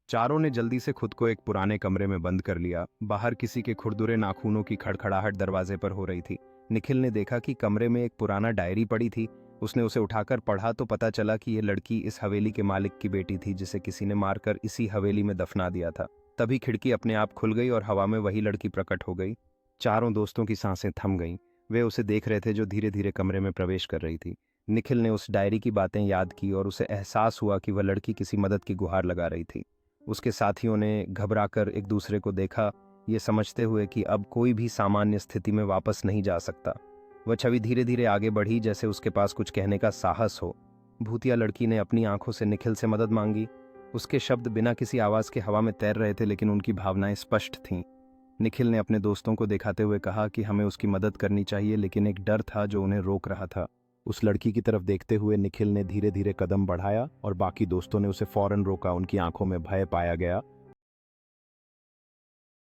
चारों ने जल्दी से खुद को एक पुराने कमरे में बंद कर लिया। बाहर किसी के खुरदुरे नाखूनों की खड़खड़ाहट दरवाजे पर हो रही थी। निखिल ने देखा कि कमरे में एक पुराना डायरी पड़ी थी। उसने उसे उठाकर पढ़ा तो पता चला कि यह लड़की इस हवेली के मालिक की बेटी थी, जिसे किसी ने मारकर इसी हवेली में दफना दिया था। तभी खिड़की अपने आप खुल गई और हवा में वही लड़की प्रकट हो गई। चारों दोस्तों की सांसें थम गईं। वे उसे देख रहे थे जो धीरे धीरे कमरे में प्रवेश कर रही थी। निखिल ने उस डायरी की बातें याद की और उसे एहसास हुआ कि वह लड़की किसी मदद की गुहार लगा रही थी। उसके साथियों ने घबराकर एक दूसरे को देखा, ये समझते हुए कि अब कोई भी सामान्य स्थिति में वापस नहीं जा सकता। वह छवि धीरे धीरे आगे बढ़ी, जैसे उसके पास कुछ कहने का साहस हो। भूतिया लड़की ने अपनी आंखों से निखिल से मदद मांगी। उसके शब्द बिना किसी आवाज के हवा में तैर रहे थे, लेकिन उनकी भावनाएं स्पष्ट थीं। निखिल ने अपने दोस्तों को दिखाते हुए कहा कि हमें उसकी मदद करनी चाहिए, लेकिन एक डर था जो उन्हें रोक रहा था। उस लड़की की तरफ देखते हुए निखिल ने धीरे धीरे कदम बढ़ाया और बाकी दोस्तों ने उसे फौरन रोका। उनकी आंखों में भय पाया गया